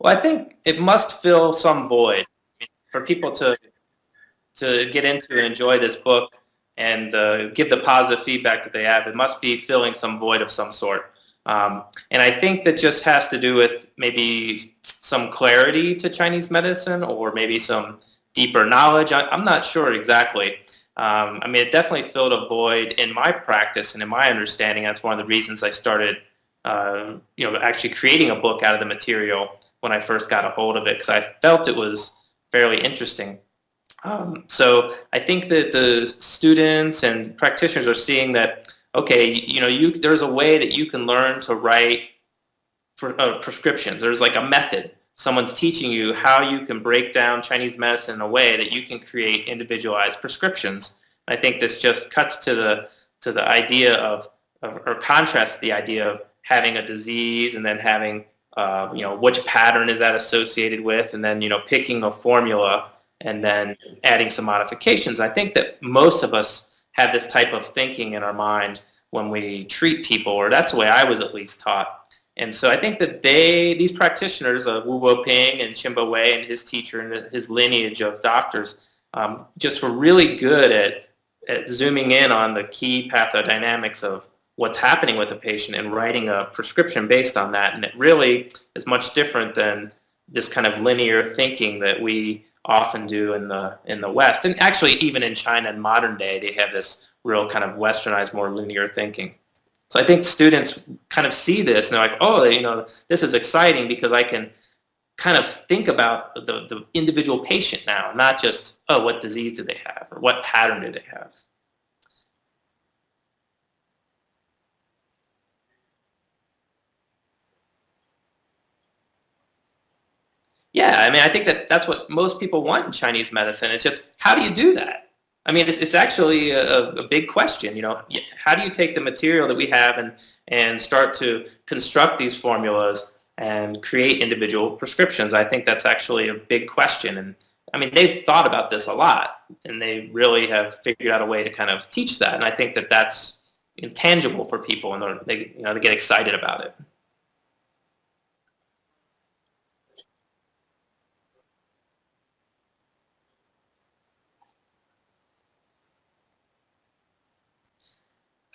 Well, I think it must fill some void for people to get into and enjoy this book and give the positive feedback that they have. It must be filling some void of some sort. And I think that just has to do with maybe some clarity to Chinese medicine or maybe some deeper knowledge. I'm not sure exactly. I mean, it definitely filled a void in my practice and in my understanding. That's one of the reasons I started, actually creating a book out of the material when I first got a hold of it, because I felt it was fairly interesting. So I think that the students and practitioners are seeing that, okay, there's a way that you can learn to write for prescriptions. There's like a method. Someone's teaching you how you can break down Chinese medicine in a way that you can create individualized prescriptions. I think this just cuts to the idea of or contrasts the idea of having a disease and then having which pattern is that associated with, and then picking a formula and then adding some modifications. I think that most of us have this type of thinking in our mind when we treat people, or that's the way I was at least taught. And so I think that these practitioners of Wu Guoping and Qin Bo-Wei and his teacher and his lineage of doctors just were really good at zooming in on the key pathodynamics of what's happening with a patient and writing a prescription based on that. And it really is much different than this kind of linear thinking that we often do in the West. And actually, even in China in modern day, they have this real kind of westernized, more linear thinking. So I think students kind of see this and they're like, oh, this is exciting because I can kind of think about the individual patient now, not just, oh, what disease did they have or what pattern did they have. Yeah, I mean, I think that's what most people want in Chinese medicine. It's just, how do you do that? I mean, it's actually a big question. How do you take the material that we have and start to construct these formulas and create individual prescriptions? I think that's actually a big question. And I mean, they've thought about this a lot, and they really have figured out a way to kind of teach that. And I think that that's intangible for people, and they get excited about it.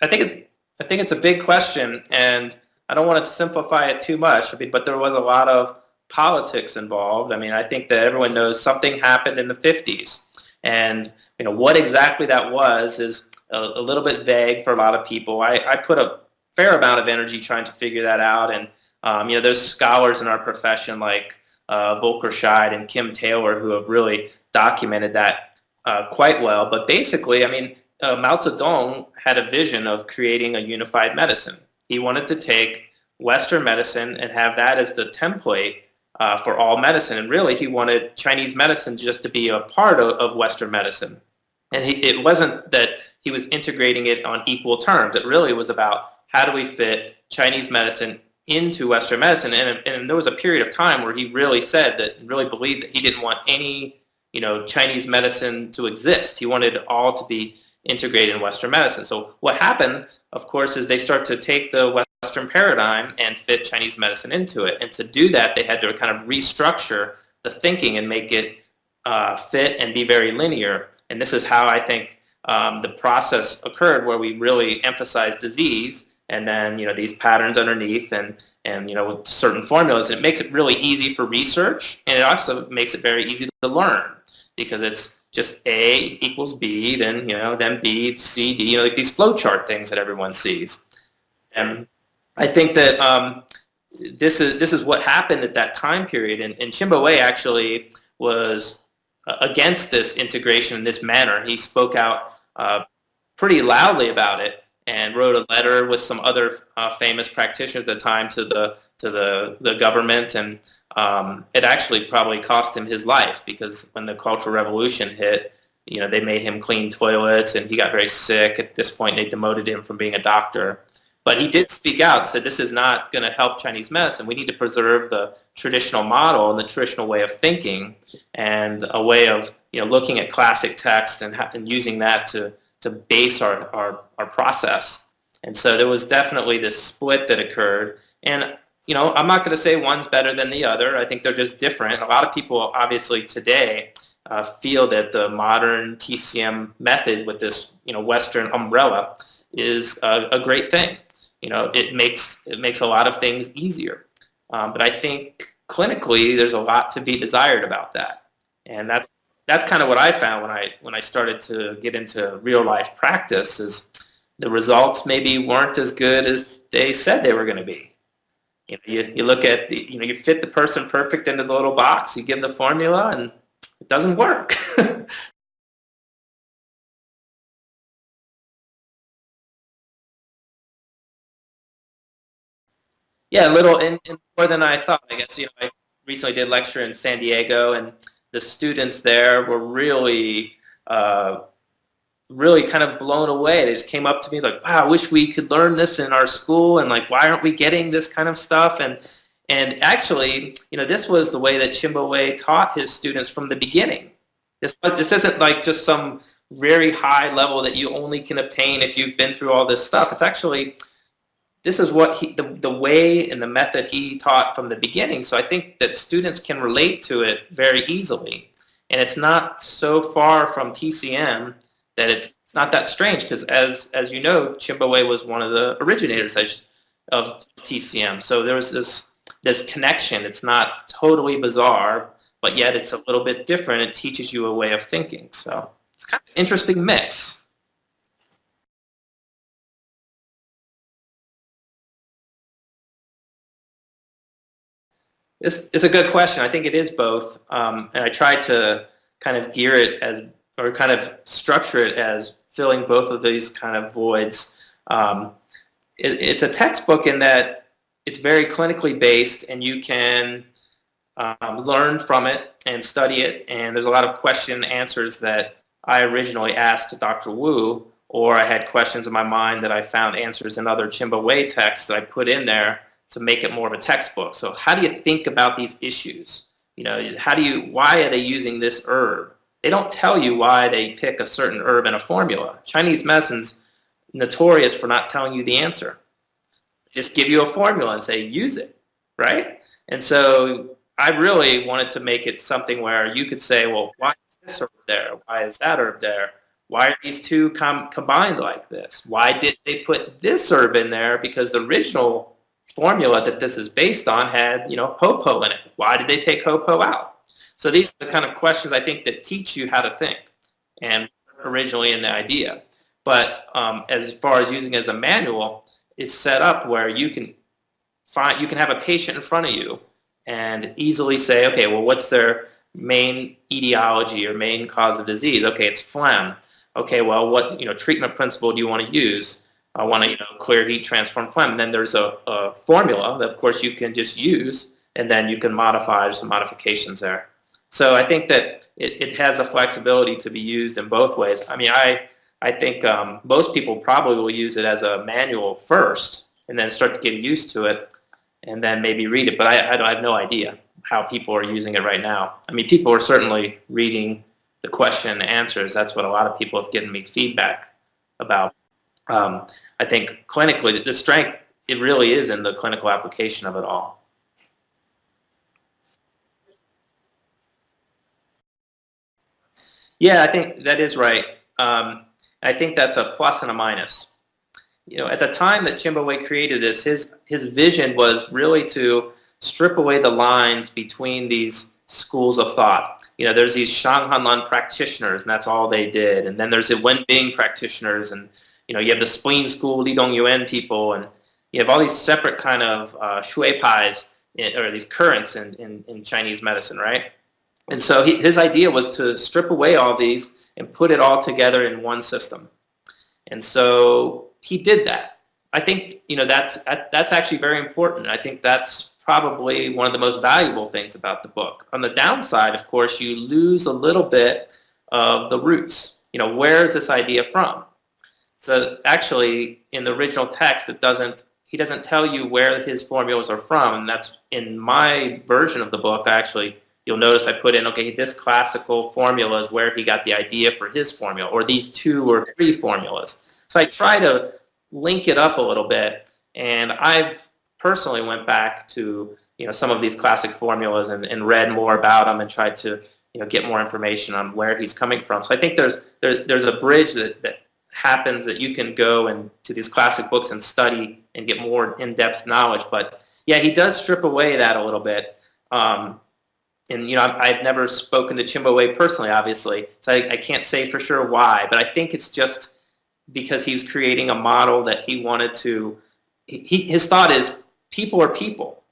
I think it's a big question, and I don't want to simplify it too much. But there was a lot of politics involved. I mean, I think that everyone knows something happened in the 50s, and what exactly that was is a little bit vague for a lot of people. I put a fair amount of energy trying to figure that out, and there's scholars in our profession like Volker Scheid and Kim Taylor who have really documented that quite well. But basically, I mean, Mao Zedong had a vision of creating a unified medicine. He wanted to take Western medicine and have that as the template for all medicine. And really, he wanted Chinese medicine just to be a part of Western medicine. And it wasn't that he was integrating it on equal terms. It really was about how do we fit Chinese medicine into Western medicine. And there was a period of time where he really said that, really believed that he didn't want any Chinese medicine to exist. He wanted it all to be integrated in Western medicine. So what happened, of course, is they start to take the Western paradigm and fit Chinese medicine into it. And to do that, they had to kind of restructure the thinking and make it fit and be very linear. And this is how I think the process occurred, where we really emphasize disease and then these patterns underneath and with certain formulas. And it makes it really easy for research, and it also makes it very easy to learn because it's just A equals B, then then B, C, D, like these flowchart things that everyone sees. And I think that this is what happened at that time period. And Qin Bo-Wei actually was against this integration in this manner. He spoke out pretty loudly about it and wrote a letter with some other famous practitioners at the time to the government, and it actually probably cost him his life, because when the Cultural Revolution hit, they made him clean toilets and he got very sick. At this point, they demoted him from being a doctor. But he did speak out and said, this is not going to help Chinese medicine. We need to preserve the traditional model and the traditional way of thinking, and a way of looking at classic texts and using that to base our process. And so there was definitely this split that occurred. And I'm not going to say one's better than the other. I think they're just different. A lot of people obviously today feel that the modern TCM method with this, Western umbrella is a great thing. It makes a lot of things easier. But I think clinically there's a lot to be desired about that. And that's kind of what I found when I started to get into real life practice is the results maybe weren't as good as they said they were going to be. You look at you fit the person perfect into the little box, you give the formula, and it doesn't work. Yeah, a little and more than I thought. I guess, I recently did lecture in San Diego, and the students there were uh, really kind of blown away. They just came up to me like, wow, I wish we could learn this in our school, and like, why aren't we getting this kind of stuff? And actually, this was the way that Qin Bo-Wei taught his students from the beginning. This isn't like just some very high level that you only can obtain if you've been through all this stuff. It's actually, this is what the way and the method he taught from the beginning. So I think that students can relate to it very easily. And it's not so far from TCM that it's not that strange, because as you know, Qin Bo-Wei was one of the originators of TCM. So there was this connection. It's not totally bizarre, but yet it's a little bit different. It teaches you a way of thinking. So it's kind of an interesting mix. It's a good question. I think it is both, and I try to kind of gear it as, or kind of structure it as filling both of these kind of voids. It's a textbook in that it's very clinically based, and you can learn from it and study it. And there's a lot of question and answers that I originally asked to Dr. Wu, or I had questions in my mind that I found answers in other Qin Bo-Wei texts that I put in there to make it more of a textbook. So how do you think about these issues? Why are they using this herb? They don't tell you why they pick a certain herb in a formula. Chinese medicine's notorious for not telling you the answer. They just give you a formula and say, use it, right? And so I really wanted to make it something where you could say, well, why is this herb there? Why is that herb there? Why are these two combined like this? Why did they put this herb in there? Because the original formula that this is based on had, Hopo in it. Why did they take Hopo out? So these are the kind of questions I think that teach you how to think, and originally in the idea. But as far as using it as a manual, it's set up where you can have a patient in front of you and easily say, okay, well, what's their main etiology or main cause of disease? Okay, it's phlegm. Okay, well, what treatment principle do you want to use? I want to clear, heat, transform phlegm. And then there's a formula that, of course, you can just use, and then you can modify some modifications there. So I think that it has the flexibility to be used in both ways. I mean, I think most people probably will use it as a manual first, and then start to get used to it, and then maybe read it. But I have no idea how people are using it right now. I mean, people are certainly reading the question and answers. That's what a lot of people have given me feedback about. I think clinically, the strength, it really is in the clinical application of it all. Yeah, I think that is right. I think that's a plus and a minus. At the time that Qin Bo-Wei created this, his vision was really to strip away the lines between these schools of thought. There's these Shang Hanlan practitioners, and that's all they did. And then there's the Wenbing practitioners, and you have the spleen school, Li Dong Yuan people, and you have all these separate kind of shui pais, or these currents in Chinese medicine, right? And so his idea was to strip away all these and put it all together in one system. And so he did that. I think that's actually very important. I think that's probably one of the most valuable things about the book. On the downside, of course, you lose a little bit of the roots. Where is this idea from? So actually, in the original text, he doesn't tell you where his formulas are from. And that's in my version of the book. You'll notice I put in, okay, this classical formula is where he got the idea for his formula, or these 2 or 3 formulas. So I try to link it up a little bit, and I've personally went back to some of these classic formulas and read more about them and tried to get more information on where he's coming from. So I think there's a bridge that happens that you can go into these classic books and study and get more in-depth knowledge. But yeah, he does strip away that a little bit. And I've never spoken to Qin Bo-Wei personally, obviously, so I can't say for sure why. But I think it's just because he was creating a model that he wanted to. His thought is people are people,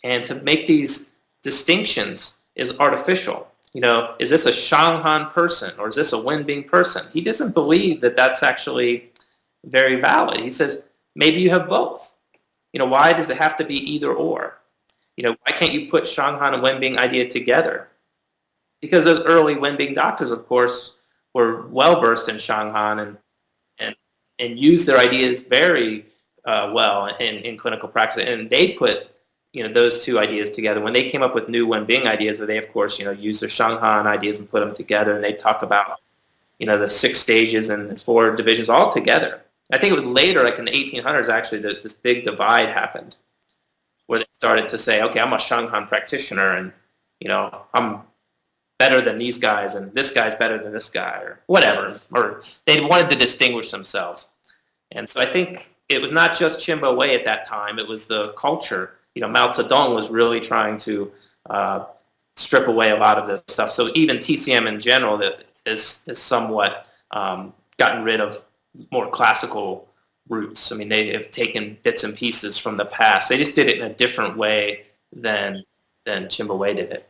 and to make these distinctions is artificial. Is this a Shanghan person or is this a Wenbing person? He doesn't believe that that's actually very valid. He says maybe you have both. Why does it have to be either or? Why can't you put Shanghan and Wenbing idea together? Because those early Wenbing doctors, of course, were well versed in Shanghan and used their ideas very well in clinical practice, and they put those two ideas together. When they came up with new Wenbing ideas, they of course used their Shanghan ideas and put them together, and they talk about the 6 stages and 4 divisions all together. I think it was later, like in the 1800s, actually, that this big divide happened, where they started to say, okay, I'm a Shanghan practitioner, and I'm better than these guys, and this guy's better than this guy, or whatever. Or they wanted to distinguish themselves. And so I think it was not just Qin Bo-Wei at that time, it was the culture. Mao Zedong was really trying to strip away a lot of this stuff. So even TCM in general is somewhat gotten rid of more classical roots. I mean, they have taken bits and pieces from the past. They just did it in a different way than Qin Bo-Wei did it.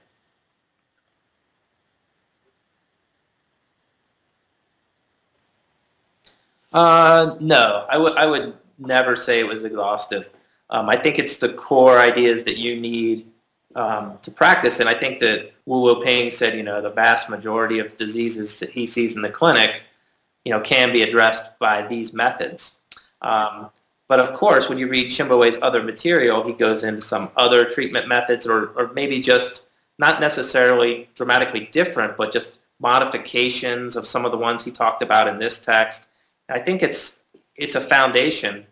No, I would never say it was exhaustive. I think it's the core ideas that you need to practice, and I think that Wu Ping said, the vast majority of diseases that he sees in the clinic, can be addressed by these methods. But of course, when you read Qin Bo-Wei's other material, he goes into some other treatment methods, or maybe just not necessarily dramatically different, but just modifications of some of the ones he talked about in this text. I think it's a foundation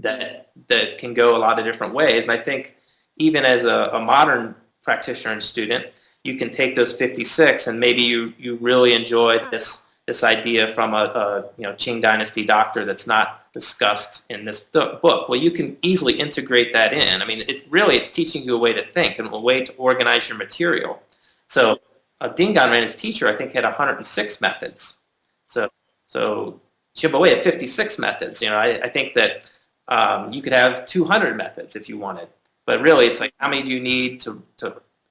that can go a lot of different ways. And I think even as a modern practitioner and student, you can take those 56 and maybe you really enjoy this idea from a Qing Dynasty doctor that's not discussed in this book. Well, you can easily integrate that in. I mean, it's teaching you a way to think and a way to organize your material. So Dingan his teacher, I think, had 106 methods. So Qin Bo-Wei had 56 methods. I think that you could have 200 methods if you wanted. But really, it's like, how many do you need to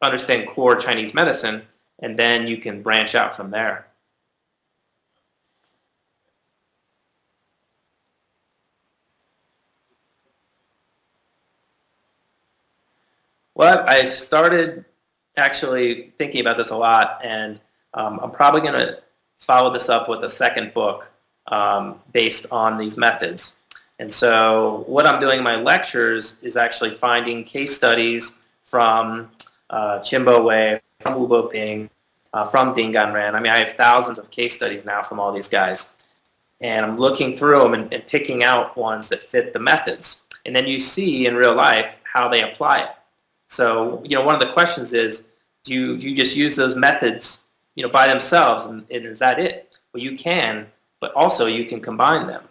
understand core Chinese medicine, and then you can branch out from there. Well, I started actually thinking about this a lot, and I'm probably going to follow this up with a second book based on these methods. And so what I'm doing in my lectures is actually finding case studies from Qin Bo-Wei, from Wu Ping, from Ding Ganran. I mean, I have thousands of case studies now from all these guys. And I'm looking through them and picking out ones that fit the methods. And then you see in real life how they apply it. So, one of the questions is, do you just use those methods, by themselves, and is that it? Well, you can, but also you can combine them.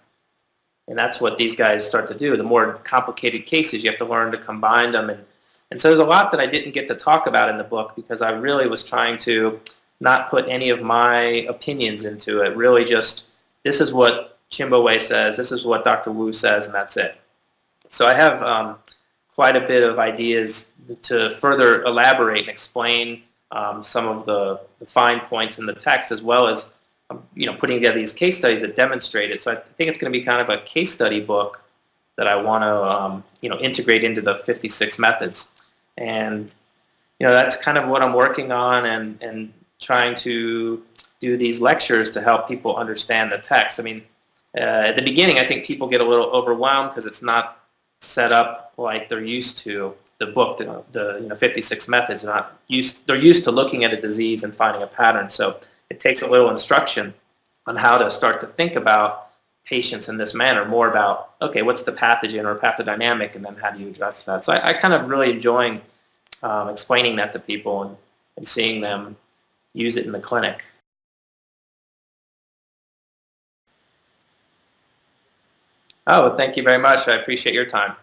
And that's what these guys start to do. The more complicated cases, you have to learn to combine them. And so there's a lot that I didn't get to talk about in the book because I really was trying to not put any of my opinions into it. Really just, this is what Qin Bo-Wei says, this is what Dr. Wu says, and that's it. So I have quite a bit of ideas to further elaborate and explain some of the fine points in the text, as well as putting together these case studies that demonstrate it. So I think it's going to be kind of a case study book that I want to integrate into the 56 methods. And that's kind of what I'm working on, and trying to do these lectures to help people understand the text. I mean, at the beginning, I think people get a little overwhelmed because it's not set up like they're used to. The book, the 56 methods, they're used to looking at a disease and finding a pattern. So it takes a little instruction on how to start to think about patients in this manner, more about, okay, what's the pathogen or pathodynamic, and then how do you address that? So I kind of really enjoying explaining that to people and seeing them use it in the clinic. Oh, thank you very much. I appreciate your time.